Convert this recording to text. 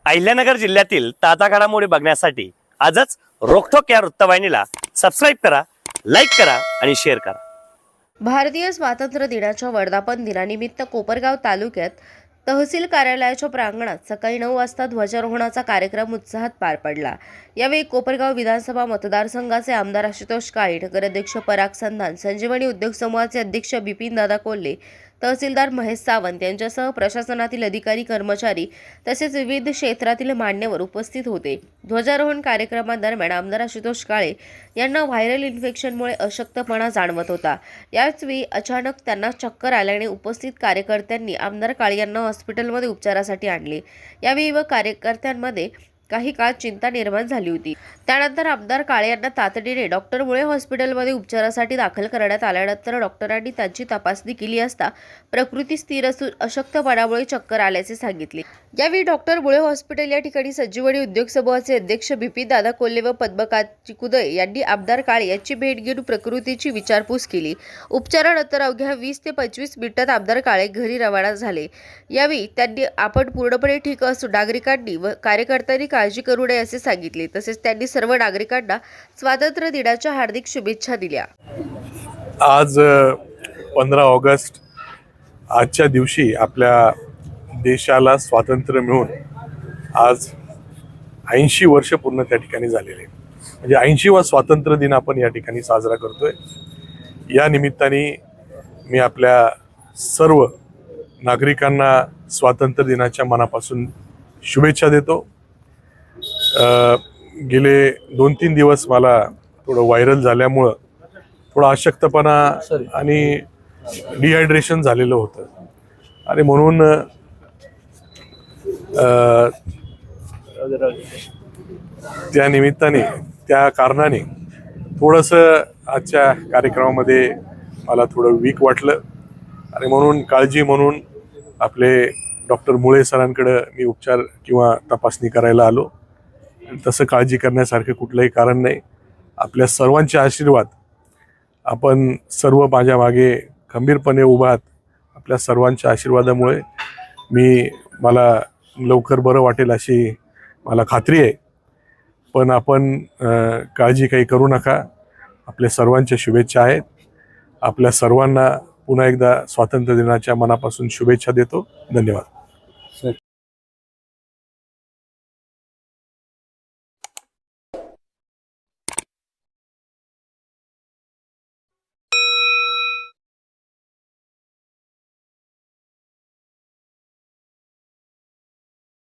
अहिल्यानगर जिल्ह्यातील ताजा घडामोडी बघण्यासाठी आजच रोखोक या वृत्तवाहिनीला सबस्क्राईब करा, लाईक करा आणि शेअर करा। भारतीय स्वातंत्र्य दिनाच्या वर्धापन दिनानिमित्त कोपरगाव तालुक्यात तहसील कार्यालयाच्या प्रांगणात सकाळी 9 वाजता ध्वजारोहणाचा कार्यक्रम उत्साहात पार पडला। यावेळी कोपरगाव विधानसभा मतदारसंघाचे आमदार आशुतोष काळे, नगराध्यक्ष पराग संधान, संजीवनी उद्योग समूहाचे अध्यक्ष बिपिन दादा कोल्हे, तहसीलदार महेश सावंत यांच्यासह प्रशासनातील अधिकारी, कर्मचारी तसेच विविध क्षेत्रातील मान्यवर उपस्थित होते। ध्वजारोहण कार्यक्रमादरम्यान आमदार आशुतोष काळे यांना व्हायरल इन्फेक्शनमुळे अशक्तपणा जाणवत होता। याचवेळी अचानक त्यांना चक्कर आल्याने उपस्थित कार्यकर्त्यांनी आमदार काळे यांना हॉस्पिटलमध्ये उपचारासाठी आणले। यावेळी व कार्यकर्त्यांमध्ये काही काळ चिंता निर्माण झाली होती। त्यानंतर आमदार काळे यांना तातडीने डॉक्टर मुळे हॉस्पिटलमध्ये उपचारासाठी दाखल करण्यात आल्यानंतर डॉक्टरांनी त्यांची तपासणी केली असता प्रकृती स्थिर असून अशक्तपणामुळे चक्कर आल्याचे सांगितले। यावेळी डॉक्टर मुळे हॉस्पिटल या ठिकाणी संजीवनी उद्योग समूहाचे अध्यक्ष बिपिन दादा कोल्हे व पद्मकांत कुदय यांनी आमदार काळे यांची भेट घेऊन प्रकृतीची विचारपूस केली। उपचारानंतर अवघ्या 20 ते 25 मिनिटात आमदार काळे घरी रवाना झाले। यावेळी त्यांनी आपण पूर्णपणे ठीक असून नागरिकांनी व कार्यकर्त्यांनी काळजी करू नये असे सांगितले। तसेच त्यांनी सर्व नागरिकांना स्वातंत्र्य दिनाच्या हार्दिक शुभेच्छा दिल्या। आज 15 ऑगस्ट आजच्या दिवशी आपल्या देशाला स्वातंत्र्य मिळून आज 80 वर्ष पूर्ण त्या ठिकाणी झालेले, म्हणजे 80वा स्वातंत्र्य दिन आपण या ठिकाणी साजरा करतोय। या निमित्ताने मी आपल्या सर्व नागरिकांना स्वातंत्र्य दिनाच्या मनापासून शुभेच्छा देतो। गेले 2-3 दिवस मला थोडं व्हायरल झाल्यामुळं थोडा अशक्तपणा आणि डिहायड्रेशन झालेलं होतं आणि म्हणून त्या निमित्ताने त्या कारणाने थोडंसं आजच्या कार्यक्रमामध्ये मला थोडं वीक वाटलं आणि म्हणून काळजी म्हणून आपले डॉक्टर मुळे सरांकडे मी उपचार किंवा तपासणी करायला आलो। तसं काळजी करण्यासारखं कुठलंही कारण नाही। आपल्या सर्वांचे आशीर्वाद, आपण सर्व माझ्या मागे खंबीरपणे उभा आहात। आपल्या सर्वांच्या आशीर्वादामुळे मला लवकर बरं वाटेल अशी मला खात्री आहे। पण आपण काळजी काही करू नका। आपल्या सर्वांच्या शुभेच्छा आहेत। आपल्या सर्वांना पुन्हा एकदा स्वातंत्र्य दिनाच्या मनापासून शुभेच्छा देतो। धन्यवाद।